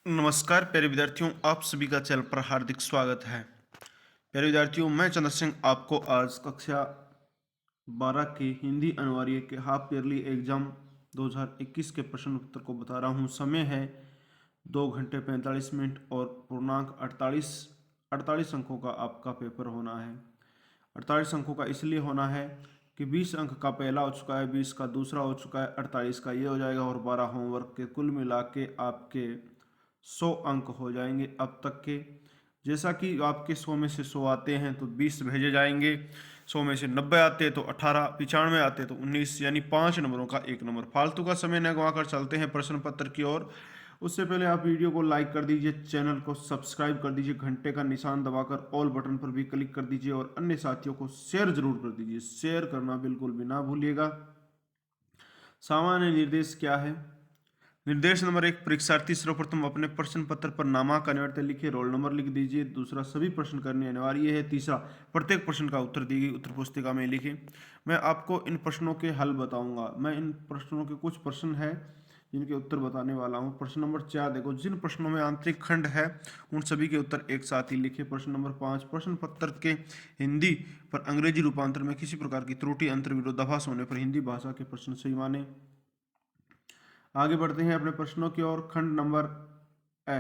नमस्कार प्यारे विद्यार्थियों, आप सभी का चैनल पर हार्दिक स्वागत है। प्यारे विद्यार्थियों, मैं चंद्र सिंह आपको आज कक्षा 12 के हिंदी अनिवार्य के हाफ ईयरली एग्जाम 2021 के प्रश्न उत्तर को बता रहा हूँ। समय है 2 घंटे 45 मिनट और पूर्णांक 48 अंकों का आपका पेपर होना है। 48 अंकों का इसलिए होना है कि 20 अंक का पहला हो चुका है, 20 का दूसरा हो चुका है, 48 का ये हो जाएगा और 12 होमवर्क के कुल मिला के आपके 100 अंक हो जाएंगे अब तक के। जैसा कि आपके 100 में से 100 आते हैं तो 20 भेजे जाएंगे, 100 में से 90 आते हैं तो 18, 95 आते हैं तो 19, यानी 5 नंबरों का 1 नंबर। फालतू का समय न गंवाकर चलते हैं प्रश्न पत्र की ओर। उससे पहले आप वीडियो को लाइक कर दीजिए, चैनल को सब्सक्राइब कर दीजिए, घंटे का निशान दबाकर ऑल बटन पर भी क्लिक कर दीजिए और अन्य साथियों को शेयर जरूर कर दीजिए। शेयर करना बिल्कुल भी ना भूलिएगा। सामान्य निर्देश क्या है? निर्देश नंबर 1, परीक्षार्थी सर्वप्रथम अपने प्रश्न पत्र पर नामांकन अनिवार्यता लिखिए, रोल नंबर लिख दीजिए। दूसरा, सभी प्रश्न करने अनिवार्य है। तीसरा, प्रत्येक प्रश्न का उत्तर दी गई उत्तर पुस्तिका में लिखें। मैं आपको इन प्रश्नों के हल बताऊंगा। मैं इन प्रश्नों के कुछ प्रश्न हैं जिनके उत्तर बताने वाला हूं। प्रश्न नंबर 4 देखो, जिन प्रश्नों में आंतरिक खंड है उन सभी के उत्तर एक साथ ही लिखे। प्रश्न नंबर 5, प्रश्न पत्र के हिंदी पर अंग्रेजी रूपांतर में किसी प्रकार की त्रुटि, अंतर, विरोधाभास होने पर हिंदी भाषा के प्रश्न सही माने। आगे बढ़ते हैं अपने प्रश्नों की ओर। खंड नंबर ए।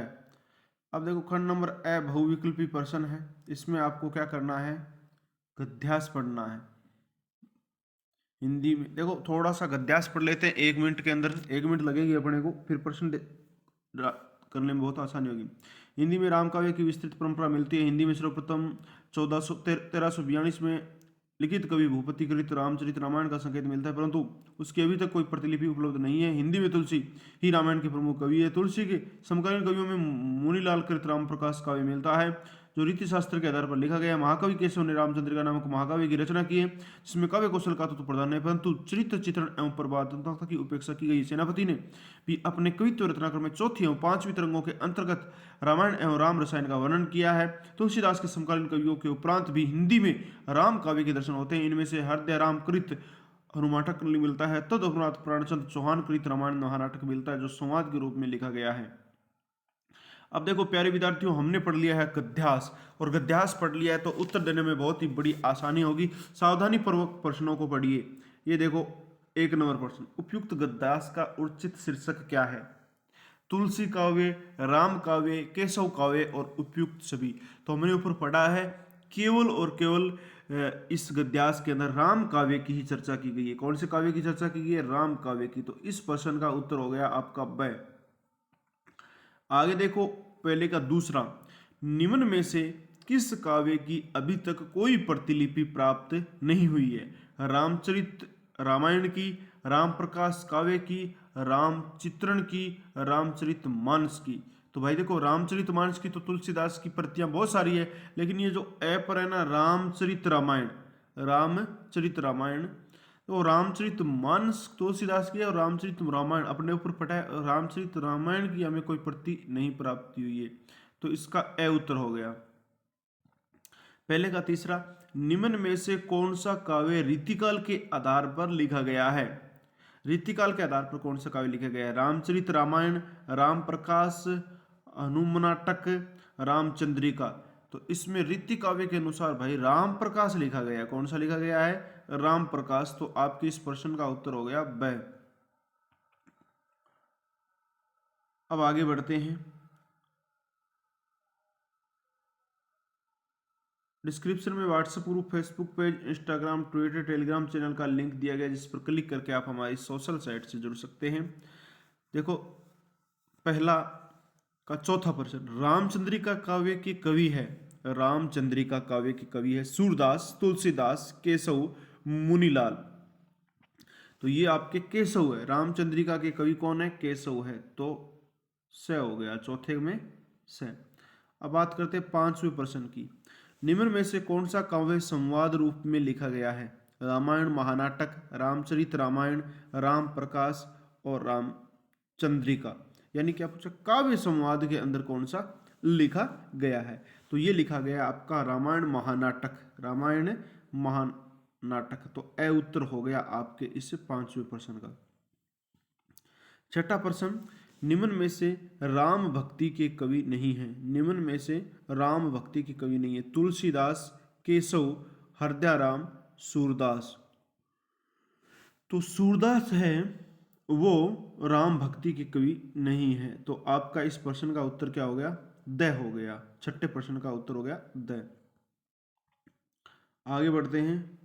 अब देखो, खंड नंबर ए बहुविकल्पी प्रश्न है। इसमें आपको क्या करना है? गद्यांश पढ़ना है। हिंदी में देखो, थोड़ा सा गद्यांश पढ़ लेते हैं 1 मिनट के अंदर। 1 मिनट लगेगी अपने को, फिर प्रश्न करने में बहुत आसानी होगी। हिंदी में राम काव्य की विस्तृत परंपरा मिलती है। हिंदी में सर्वप्रथम 1342 में लिखित कवि भूपति कृत रामचरित रामायण का संकेत मिलता है, परंतु उसकी अभी तक कोई प्रतिलिपि उपलब्ध नहीं है। हिंदी में तुलसी ही रामायण के प्रमुख कवि है। तुलसी के समकालीन कवियों में मुनीलाल कृत राम प्रकाश काव्य मिलता है, जो रीति शास्त्र के आधार पर लिखा गया है। महाकवि केशव ने रामचंद्रिका नामक महाकाव्य की रचना की है, जिसमें काव्य कौशल का तो प्रधान है, परंतु चरित्र चित्रण एवं प्रवादात्मकता की उपेक्षा की गई। सेनापति ने भी अपने कवित्व रत्नाकर में चौथी एवं पांचवी तरंगों के अंतर्गत रामायण एवं राम रसायन का वर्णन किया है। तुलसीदास के समकालीन कवियों के उपरांत भी हिंदी में राम काव्य के दर्शन होते हैं। इनमें से हृदय राम कृत हनुमाटक मिलता है। तदुपरांत प्राणचंद्र चौहान कृत रामायण महानाटक मिलता है, जो संवाद के रूप में लिखा गया है। अब देखो प्यारे विद्यार्थियों, हमने पढ़ लिया है गद्यांश, और गद्यांश पढ़ लिया है तो उत्तर देने में बहुत ही बड़ी आसानी होगी। सावधानी पूर्वक प्रश्नों को पढ़िए। ये देखो, 1 नंबर प्रश्न, उपयुक्त गद्यांश का उचित शीर्षक क्या है? तुलसी काव्य, राम काव्य, केशव काव्य और उपयुक्त सभी। तो हमने ऊपर पढ़ा है केवल और केवल इस गद्यांश के अंदर राम काव्य की ही चर्चा की गई है। कौन से काव्य की चर्चा की गई है? राम काव्य की। तो इस प्रश्न का उत्तर हो गया आपका ब। आगे देखो, पहले का दूसरा, निम्न में से किस काव्य की अभी तक कोई प्रतिलिपि प्राप्त नहीं हुई है? रामचरित रामायण की, राम प्रकाश काव्य की, रामचित्रण की, रामचरित मानस की। तो भाई देखो, रामचरित मानस की तो तुलसीदास की प्रतियां बहुत सारी है, लेकिन ये जो ए पर है ना, रामचरित रामायण, रामचरित रामायण, तो रामचरित मानस तुलसीदास की और रामचरित रामायण अपने ऊपर पढ़ा है। रामचरित रामायण की हमें कोई प्रति नहीं प्राप्त हुई है, तो इसका ए उत्तर हो गया। पहले का तीसरा, निम्न में से कौन सा काव्य रीतिकाल के आधार पर लिखा गया है? रीतिकाल के आधार पर कौन सा काव्य लिखा गया है? रामचरित रामायण, राम प्रकाश, हनुमानाटक, रामचंद्रिका। तो इसमें रीति काव्य के अनुसार भाई राम प्रकाश लिखा गया है। कौन सा लिखा गया है? राम प्रकाश। तो आपके इस प्रश्न का उत्तर हो गया ब। अब आगे बढ़ते हैं। डिस्क्रिप्शन में WhatsApp group, Facebook page, Instagram, Twitter, Telegram channel का लिंक दिया गया, जिस पर क्लिक करके आप हमारी सोशल साइट से जुड़ सकते हैं। देखो, पहला का चौथा प्रश्न, रामचंद्रिका काव्य के कवि है। रामचंद्रिका काव्य के कवि है सूरदास, तुलसीदास, केशव, मुनीलाल। तो ये आपके केशव है। रामचंद्रिका के कवि कौन है? केशव है। तो से हो गया चौथे में से। अब बात करते हैं 5वें प्रश्न की। निम्न में से कौन सा काव्य संवाद रूप में लिखा गया है? रामायण महानाटक, रामचरित रामायण, राम प्रकाश और रामचंद्रिका। यानी क्या पूछा? काव्य संवाद के अंदर कौन सा लिखा गया है? तो ये लिखा गया आपका रामायण महानाटक। रामायण महानाटक। तो ए उत्तर हो गया आपके इस 5वें प्रश्न का। छठा प्रश्न, निम्न में से राम भक्ति के कवि नहीं हैं। निम्न में से राम भक्ति के कवि नहीं है। तुलसीदास, केशव, हरदयाराम, सूरदास। तो सूरदास है वो राम भक्ति के कवि नहीं है। तो आपका इस प्रश्न का उत्तर क्या हो गया? द हो गया। छठे प्रश्न का उत्तर हो गया द। आगे बढ़ते हैं।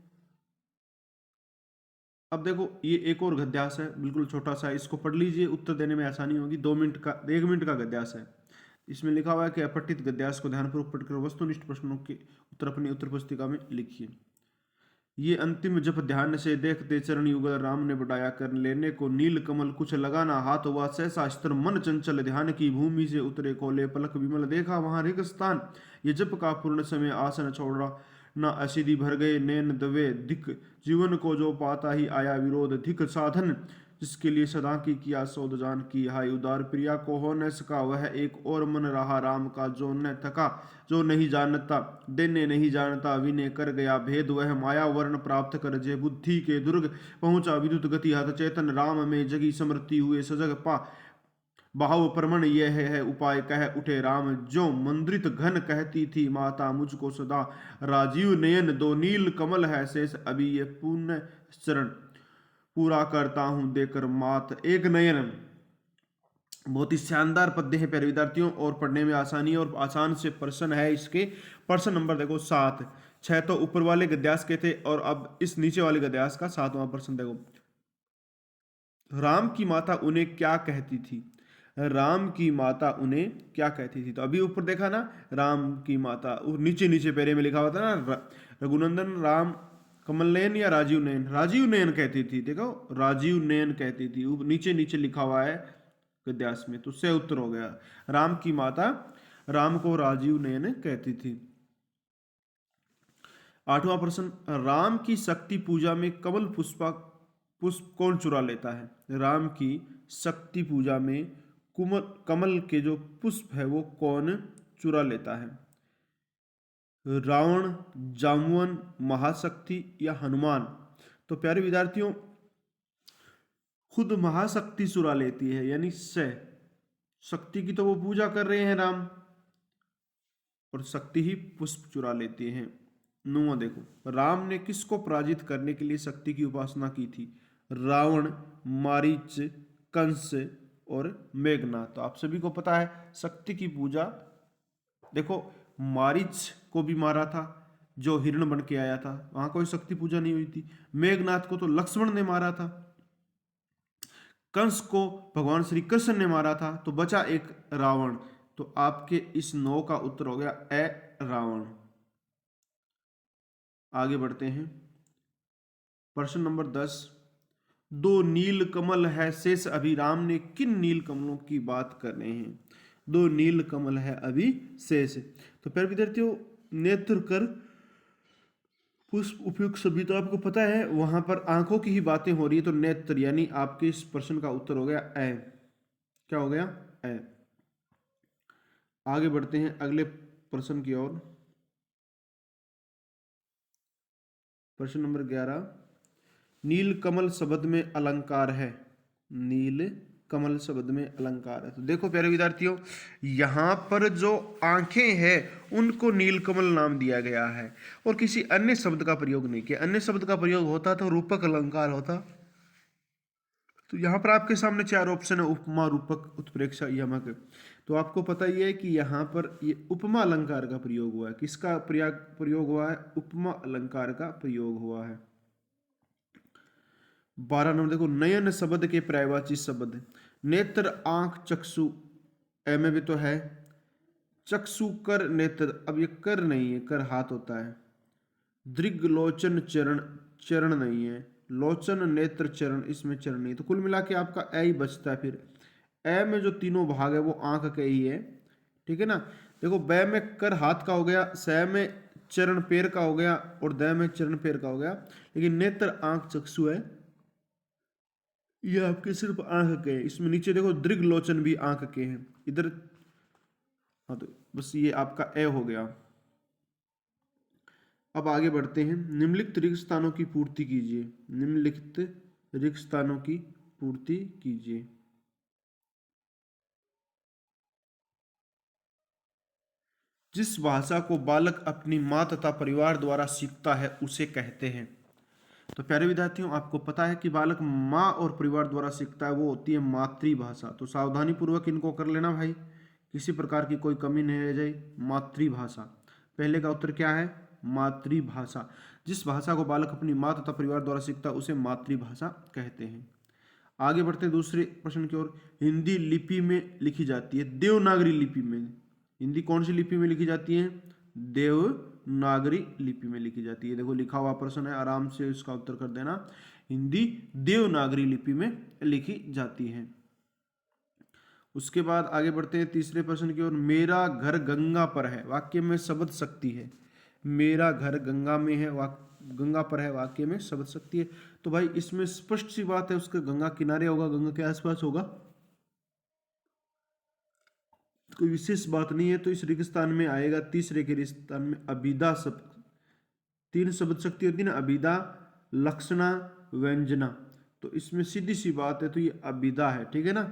अब देखो ये एक और गद्यास है, बिल्कुल छोटा सा है, इसको पढ़ लीजिए, उत्तर देने में आसानी होगी। 2 मिनट का, 1 मिनट का गद्यास है। इसमें लिखा हुआ है कि अपठित गद्यास को ध्यानपूर्वक पढ़कर वस्तुनिष्ठ प्रश्नों के उत्तर अपनी उत्तर पुस्तिका में लिखिए। ये अंतिम जप ध्यान से देखते चरण युगल राम ने बढ़ाया कर लेने को नील कमल कुछ लगाना हाथ हुआ सहसा स्तर मन चंचल ध्यान की भूमि से उतरे खोले पलक विमल देखा वहां रिक स्थान ये जप का पूर्ण समय आसन छोड़ा न असिधि भर गए नैन दवे धिक जीवन को जो पाता ही आया विरोध धिक साधन जिसके लिए सदा की किया सौद जान की हाय उदार प्रिया को हो न सका वह एक और मन रहा राम का जो न थका जो नहीं जानता देने नहीं जानता विनय कर गया भेद वह माया वर्ण प्राप्त कर जे बुद्धि के दुर्ग पहुंचा विद्युत गति हत चेतन राम में जगी समृद्धि हुए सजग पा बाहु परमण यह है उपाय कह उठे राम जो मंद्रित घन कहती थी माता मुझको सदा राजीव नयन दो नील कमल है शेष अभी ये पुण्य चरण पूरा करता हूं देकर मात एक नयन। बहुत ही शानदार पद्य है प्यारे विद्यार्थियों, और पढ़ने में आसानी और आसान से प्रश्न है इसके। प्रश्न नंबर देखो 7। 6 तो ऊपर वाले गद्यास के थे और अब इस नीचे वाले गद्यास का 7वां प्रश्न देखो। राम की माता उन्हें क्या कहती थी? राम की माता उन्हें क्या कहती थी? तो अभी ऊपर देखा ना, राम की माता, नीचे नीचे पैरे में लिखा हुआ था ना, रघुनंदन राम कमल नयन या राजीव नयन? राजीव नयन कहती थी। देखो राजीव नयन कहती थी, नीचे नीचे लिखा हुआ है गद्यास में, तो उससे उत्तर हो गया। राम की माता राम को राजीव नयन कहती थी। 8वां प्रश्न, राम की शक्ति पूजा में कमल पुष्प कौन चुरा लेता है? राम की शक्ति पूजा में कमल के जो पुष्प है वो कौन चुरा लेता है? रावण, जामुन, महाशक्ति या हनुमान? तो प्यारे विद्यार्थियों, खुद महाशक्ति चुरा लेती है, यानी शक्ति की तो वो पूजा कर रहे हैं राम, और शक्ति ही पुष्प चुरा लेती हैं। 9वां देखो, राम ने किसको पराजित करने के लिए शक्ति की उपासना की थी? रावण, मारीच, कंस और मेघनाथ। तो आप सभी को पता है शक्ति की पूजा, देखो मारीच को भी मारा था जो हिरण बन के आया था, वहां कोई शक्ति पूजा नहीं हुई थी। मेघनाथ को तो लक्ष्मण ने मारा था। कंस को भगवान श्री कृष्ण ने मारा था, तो बचा एक रावण। तो आपके इस 9 का उत्तर हो गया ए रावण। आगे बढ़ते हैं। प्रश्न नंबर 10, दो नील कमल है शेष अभी राम ने किन नील कमलों की बात कर रहे हैं? 2 नील कमल है अभी शेष। तो प्यारे विद्यार्थियों, नेत्र कर पुष्प उपयुक्त सभी तो आपको पता है, वहां पर आंखों की ही बातें हो रही है, तो नेत्र यानी आपके इस प्रश्न का उत्तर हो गया ए। क्या हो गया? ए। आगे बढ़ते हैं अगले प्रश्न की ओर। प्रश्न नंबर 11, नील कमल शब्द में अलंकार है। नील कमल शब्द में अलंकार है। तो देखो प्यारे विद्यार्थियों, यहां पर जो आंखें हैं उनको नीलकमल नाम दिया गया है और किसी अन्य शब्द का प्रयोग नहीं किया। अन्य शब्द का प्रयोग होता तो रूपक अलंकार होता। तो यहाँ पर आपके सामने 4 ऑप्शन है, उपमा, रूपक, उत्प्रेक्षा, यमक। तो आपको पता ही है कि यहाँ पर ये उपमा अलंकार का प्रयोग हुआ है। किसका प्रयोग हुआ है? उपमा अलंकार का प्रयोग हुआ है। 12 नंबर देखो, नयन शब्द के पर्यायवाची शब्द। नेत्र, आंख, चक्षु, ए में भी तो है। चक्षु, कर, नेत्र, अब ये कर नहीं है, कर हाथ होता है। दृग, लोचन, चरण, चरण नहीं है। लोचन, नेत्र, चरण, इसमें चरण नहीं। तो कुल मिला के आपका ए ही बचता है। फिर ए में जो तीनों भाग है वो आंख के ही है, ठीक है ना। देखो बै में कर हाथ का हो गया, स में चरण पैर का हो गया और द में चरण पैर का हो गया, लेकिन नेत्र, आंख, चक्षु है ये आपके सिर्फ आंख के हैं। इसमें नीचे देखो दृग, लोचन भी आंख के हैं इधर। हाँ, तो बस ये आपका ए हो गया। अब आगे बढ़ते हैं। निम्नलिखित रिक्त स्थानों की पूर्ति कीजिए। निम्नलिखित रिक्त स्थानों की पूर्ति कीजिए। जिस भाषा को बालक अपनी माँ तथा परिवार द्वारा सीखता है उसे कहते हैं। तो प्यारे विद्यार्थियों, आपको पता है कि बालक माँ और परिवार द्वारा सीखता है, वो होती है मातृभाषा। तो सावधानी पूर्वक इनको कर लेना भाई, किसी प्रकार की कोई कमी नहीं रह जाए। मातृभाषा, पहले का उत्तर क्या है? मातृभाषा। जिस भाषा को बालक अपनी माँ तथा परिवार द्वारा सीखता है उसे मातृभाषा कहते हैं। आगे बढ़ते हैं दूसरे प्रश्न की ओर। हिंदी लिपि में लिखी जाती है, देवनागरी लिपि में। हिंदी कौन सी लिपि में लिखी जाती है? देवनागरी लिपि में लिखी जाती है। देखो लिखा हुआ प्रश्न है, आराम से इसका उत्तर कर देना। हिंदी देवनागरी लिपि में लिखी जाती है। उसके बाद आगे बढ़ते हैं तीसरे प्रश्न की ओर। मेरा घर गंगा पर है, वाक्य में शब्द शक्ति है। मेरा घर गंगा में है, गंगा पर है, वाक्य में शब्द शक्ति है। तो भाई इसमें स्पष्ट सी बात है, उसके गंगा किनारे होगा, गंगा के आसपास होगा, कोई विशेष बात नहीं है। तो इस रेगिस्तान में आएगा, तीसरे के रेगिस्तान में अभिदा शब्द। तीन शब्द शक्ति होती है ना, अभिदा, लक्षणा, व्यंजना। तो इसमें सीधी सी बात है, तो ये अभिदा है, ठीक है ना।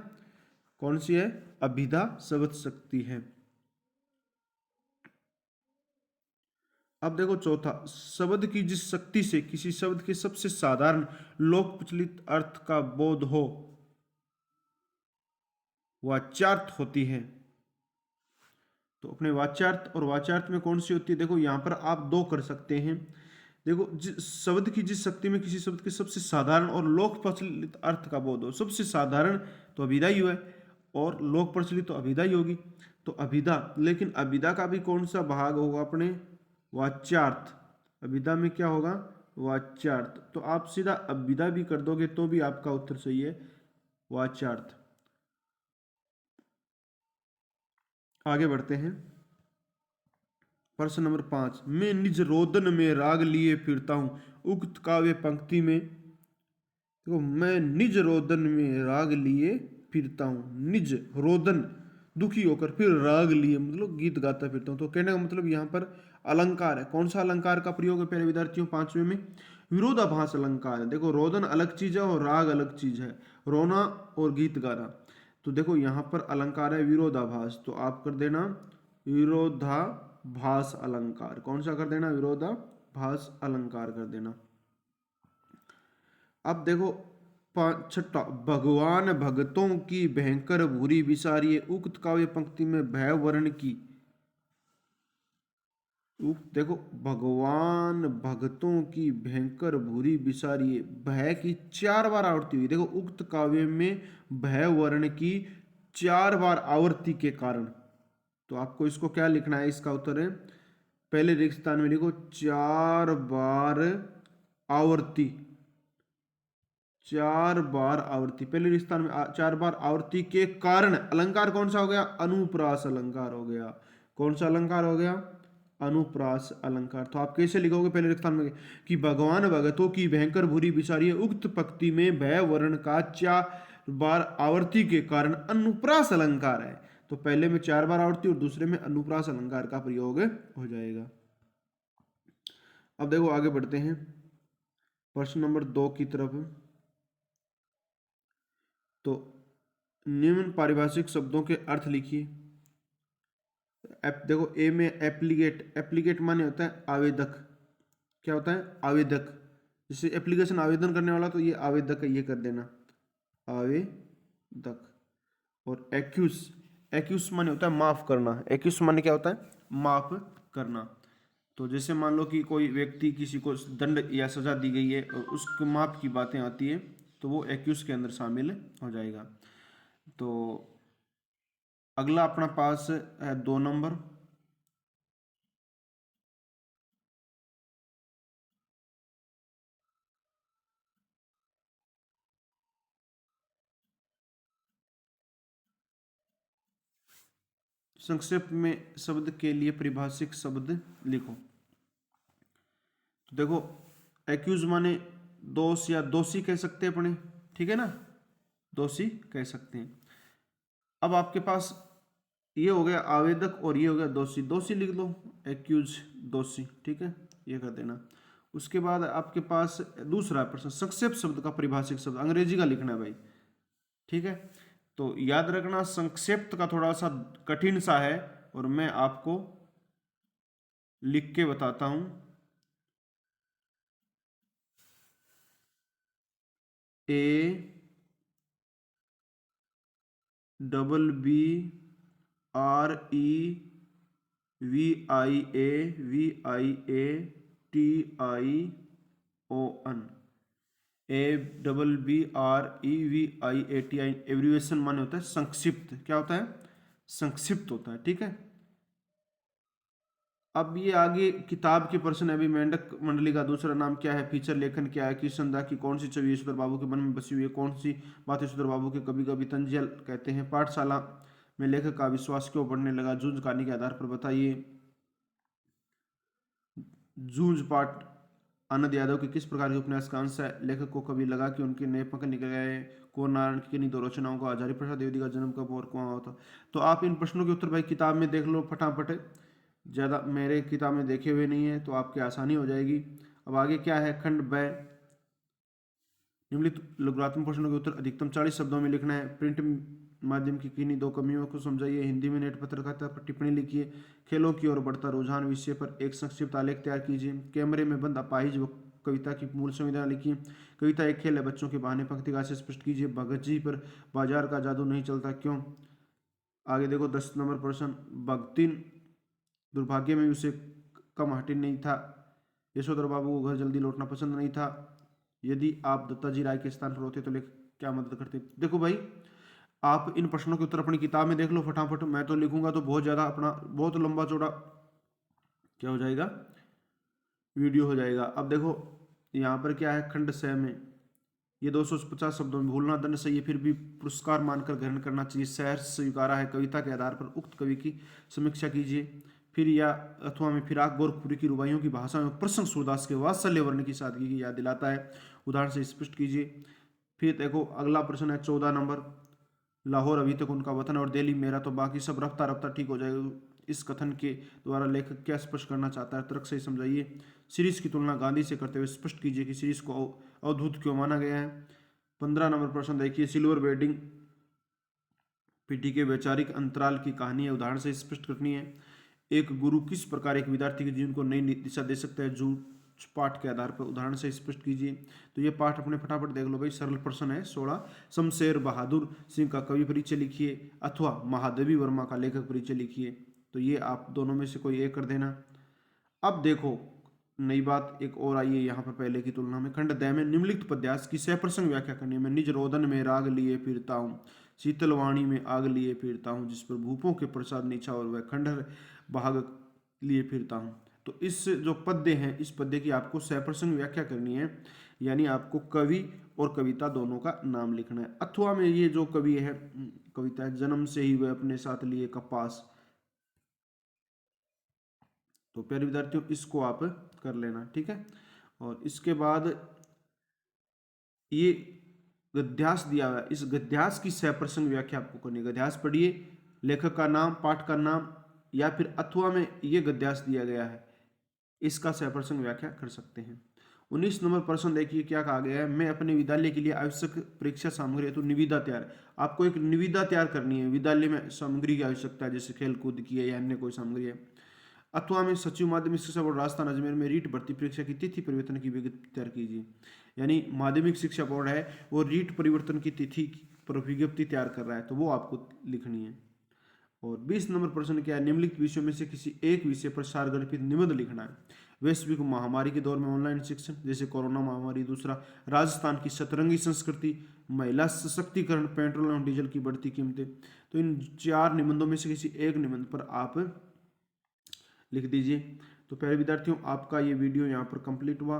कौन सी है? अभिदा शब्द शक्ति है। अब देखो चौथा, शब्द की जिस शक्ति से किसी शब्द के सबसे साधारण लोक प्रचलित अर्थ का बोध हो वाच्यार्थ होती है। तो अपने वाच्यार्थ और वाच्यार्थ में कौन सी होती है? देखो यहां पर आप दो कर सकते हैं। देखो शब्द की जिस शक्ति में किसी शब्द के सबसे साधारण और लोक प्रचलित अर्थ का बोध हो। सबसे साधारण तो अभिधा ही है, और लोक प्रचलित तो अभिधा ही होगी। तो अभिधा, लेकिन अभिधा का भी कौन सा भाग होगा? अपने वाच्यार्थ। अभिधा में क्या होगा? वाच्यार्थ। तो आप सीधा अभिधा भी कर दोगे तो भी आपका उत्तर सही है, वाच्यार्थ। आगे बढ़ते हैं, प्रश्न नंबर 5। मैं निज रोदन में राग लिए फिरता हूं, उक्त काव्य पंक्ति में। देखो, मैं निज रोदन में राग लिए फिरता हूं। निज रोदन, दुखी होकर, फिर राग लिए मतलब गीत गाता फिरता हूं। तो कहने का मतलब यहाँ पर अलंकार है। कौन सा अलंकार का प्रयोग है प्यारे विद्यार्थियों? 5वें में विरोधाभास अलंकार है। देखो रोदन अलग चीज है और राग अलग चीज है, रोना और गीत गाना। तो देखो यहाँ पर अलंकार है विरोधाभास, तो आप कर देना विरोधाभास अलंकार। कौन सा कर देना? विरोधाभास अलंकार कर देना। अब देखो छठा, भगवान भगतों की भयंकर भूरी बिसारिये, उक्त काव्य पंक्ति में भय वर्ण की। देखो भगवान भगतों की भयंकर भूरी बिसारिये, भय की 4 बार आवृत्ति हुई। देखो उक्त काव्य में भय वर्ण की 4 बार आवृत्ति के कारण। तो आपको इसको क्या लिखना है? इसका उत्तर है, पहले रिक्त स्थान में लिखो 4 बार आवृत्ति। 4 बार आवृत्ति, पहले रिक्त स्थान में 4 बार आवृत्ति के कारण। अलंकार कौन सा हो गया? अनुप्रास अलंकार हो गया। कौन सा अलंकार हो गया? अनुप्रास अलंकार। तो आप कैसे लिखोगे पहले रिक्त स्थान में कि भगवान भगतों की भयंकर भूरी बिसारिये, उक्त पंक्ति में भय वर्ण का 4 बार आवृत्ति के कारण अनुप्रास अलंकार है। तो पहले में 4 बार आवृत्ति और दूसरे में अनुप्रास अलंकार का प्रयोग हो जाएगा। अब देखो आगे बढ़ते हैं प्रश्न नंबर 2 की तरफ। तो निम्न पारिभाषिक शब्दों के अर्थ लिखिए। देखो ए में एप्लीकेट, एप्लीकेट माने होता है आवेदक। क्या होता है? आवेदक। जैसे एप्लीकेशन आवेदन करने वाला, तो ये आवेदक है, ये कर देना आवेदक। और एक्यूज, एक्यूज माने होता है माफ करना। एक्यूज माने क्या होता है? माफ करना। तो जैसे मान लो कि कोई व्यक्ति, किसी को दंड या सजा दी गई है और उसके माफ की बातें आती है, तो वो एक्यूज के अंदर शामिल हो जाएगा। तो अगला अपना पास है 2 नंबर। संक्षेप में शब्द के लिए परिभाषिक शब्द लिखो। तो देखो एक्यूज माने दोष या दोषी कह सकते हैं अपने, ठीक है ना, दोषी कह सकते हैं। अब आपके पास ये हो गया आवेदक और ये हो गया दोषी। दोषी लिख दो, एक्यूज दोषी, ठीक है, ये कर देना। उसके बाद आपके पास दूसरा प्रश्न, संक्षेप शब्द का परिभाषिक शब्द अंग्रेजी का लिखना है भाई, ठीक है। तो याद रखना संक्षेप का थोड़ा सा कठिन सा है, और मैं आपको लिख के बताता हूं। ABBREVIATION। ABBREVIATION एब्रीवेशन माने होता है संक्षिप्त। क्या होता है? संक्षिप्त होता है। ठीक है। अब ये आगे किताब के प्रश्न है। अभी मेंढक मंडली का दूसरा नाम क्या है? फीचर लेखन क्या है? किशनदा की कौन सी छवि यशोधर बाबू के मन में बसी हुई है? कौन सी बात यशोधर बाबू के कभी कभी तंजियल कहते हैं? पाठशाला में लेखक का विश्वास क्यों बढ़ने लगा? जूझ कहानी के आधार पर बताइए। जूझ पाठ आनंद यादव के किस प्रकार के उपन्यास का अंश है? लेखक को कभी लगा कि उनके नए पंख निकल गए? कौन नारायण की किन्हीं दो रचनाओं का हजारी प्रसाद द्विवेदी का जन्म कब और कहाँ हुआ था? तो आप इन प्रश्नों के उत्तर भाई किताब में देख लो फटाफट। ज़्यादा मेरे किताब में देखे हुए नहीं है तो आपकी आसानी हो जाएगी। अब आगे क्या है? खंड ब, निम्नलिखित लघुत्तम प्रश्नों के उत्तर अधिकतम 40 शब्दों में लिखना है। प्रिंट माध्यम की किन्हीं दो कमियों को समझाइए। हिंदी में नेट पत्रकारिता पर टिप्पणी लिखिए। खेलों की ओर बढ़ता रुझान विषय पर एक संक्षिप्त आलेख तैयार कीजिए। कैमरे में बंद अपाहिज व कविता की मूल संविधा लिखिए। कविता एक खेल है, बच्चों के बहाने पंक्ति का स्पष्ट कीजिए। भगत जी पर बाजार का जादू नहीं चलता क्यों? आगे देखो 10 नंबर प्रश्न। भगतिन दुर्भाग्य में उसे कम हटिन नहीं था। यशोधर बाबू को घर जल्दी लौटना पसंद नहीं था। यदि आप दत्ताजी राय के स्थान पर होते तो लेखक क्या मदद करते? देखो भाई, आप इन प्रश्नों के उत्तर अपनी किताब में देख लो फटाफट। मैं तो लिखूंगा तो बहुत ज़्यादा अपना बहुत लंबा चौड़ा क्या हो जाएगा, वीडियो हो जाएगा। अब देखो यहाँ पर क्या है, खंड 6 में ये 250 शब्दों में भूलना दंड से ये फिर भी पुरस्कार मानकर ग्रहण करना चाहिए। सहर्ष स्वीकारा है। कविता के आधार पर उक्त कवि की समीक्षा कीजिए। फिर या अथवा में फिराक गोरखपुरी की रुबाइयों की भाषा में प्रसंग सूरदास के वात्सल्य वर्ण की सादगी की याद दिलाता है। उदाहरण से स्पष्ट कीजिए। फिर देखो अगला प्रश्न है 14 नंबर। लाहौर अभी तक उनका वतन और दिल्ली मेरा, तो बाकी सब रफ्ता रफ्ता ठीक हो जाएगा। इस कथन के द्वारा लेखक क्या स्पष्ट करना चाहता है? तर्क से समझाइए। सीरीज की तुलना गांधी से करते हुए स्पष्ट कीजिए कि सीरीज को अवधूत क्यों माना गया है। 15 नंबर प्रश्न देखिए। सिल्वर वेडिंग पीढ़ी के वैचारिक अंतराल की कहानी है। उदाहरण से स्पष्ट करनी है। एक गुरु किस प्रकार एक विद्यार्थी के जीवन को नई दिशा दे सकता है? जूझ पाठ के आधार पर उदाहरण से स्पष्ट कीजिए। तो ये पाठ अपने फटाफट देख लो भाई, सरल प्रश्न है 16। शमशेर बहादुर सिंह का कवि परिचय लिखिए अथवा महादेवी वर्मा का लेखक परिचय लिखिए। तो ये आप दोनों में से कोई एक कर देना। अब देखो नई बात एक और आई है यहाँ पर पहले की तुलना में। खंड 10 में निम्नलिखित पद्यास की सप्रसंग व्याख्या करनी है। मैं निज रोदन में राग लिए फिरता हूँ, शीतलवाणी में आग लिए फिरता हूँ, जिस पर भूपों के प्रसाद नीचा और वह खंडहर भाग लिए फिरता हूँ। तो इस जो पद्य हैं, इस पद्य की आपको सप्रसंग व्याख्या करनी है। यानी आपको कवि और कविता दोनों का नाम लिखना है। अथवा में ये जो कवि है, कविता है, जन्म से ही वह अपने साथ लिए कपास। तो प्यारे विद्यार्थियों इसको आप कर लेना, ठीक है। और इसके बाद ये गद्यास दिया हुआ है, इस गद्यास की सप्रसंग व्याख्या आपको करनी है। गद्यास पढ़िए, लेखक का नाम, पाठ का नाम, या फिर अथवा में ये गद्यास दिया गया है, इसका सप्रसंग व्याख्या कर सकते हैं। 19 नंबर प्रश्न देखिए क्या कहा गया है। मैं अपने विद्यालय के लिए आवश्यक परीक्षा सामग्री है तो निविदा तैयार। आपको एक निविदा तैयार करनी है। विद्यालय में सामग्री की आवश्यकता है, जैसे खेल कूद की है या अन्य कोई सामग्री है। अथवा में सचिव माध्यमिक शिक्षा बोर्ड राजस्थान अजमेर में रीट भर्ती परीक्षा की तिथि परिवर्तन की विज्ञप्ति तैयार कीजिए। यानी माध्यमिक शिक्षा बोर्ड है वो रीट परिवर्तन की तिथि पर विज्ञप्ति तैयार कर रहा है, तो वो आपको लिखनी है। और 20 नंबर प्रश्न क्या है। निम्नलिखित विषयों में से किसी एक विषय पर सारगर्भित निबंध लिखना है। वैश्विक महामारी के दौर में ऑनलाइन शिक्षण, जैसे कोरोना महामारी। दूसरा, राजस्थान की सतरंगी संस्कृति, महिला सशक्तिकरण, पेट्रोल और डीजल की बढ़ती कीमतें। तो इन 4 निबंधों में से किसी एक निबंध पर आप लिख दीजिए। तो प्यारे विद्यार्थियों आपका ये वीडियो यहाँ पर कंप्लीट हुआ।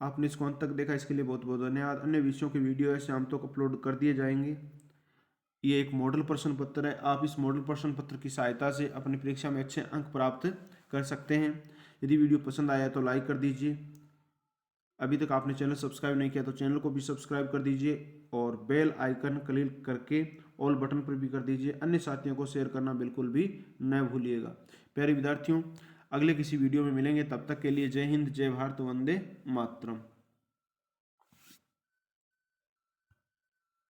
आपने इसको अंत तक देखा, इसके लिए बहुत बहुत धन्यवाद। अन्य विषयों के वीडियो है शाम तक अपलोड कर दिए जाएंगे। ये एक मॉडल प्रश्न पत्र है। आप इस मॉडल प्रश्न पत्र की सहायता से अपनी परीक्षा में अच्छे अंक प्राप्त कर सकते हैं। यदि वीडियो पसंद आया तो लाइक कर दीजिए। अभी तक आपने चैनल सब्सक्राइब नहीं किया तो चैनल को भी सब्सक्राइब कर दीजिए और बेल आइकन क्लिक करके ऑल बटन पर भी कर दीजिए। अन्य साथियों को शेयर करना बिल्कुल भी न भूलिएगा। प्यारे विद्यार्थियों अगले किसी वीडियो में मिलेंगे, तब तक के लिए जय हिंद, जय भारत, वंदे मातरम।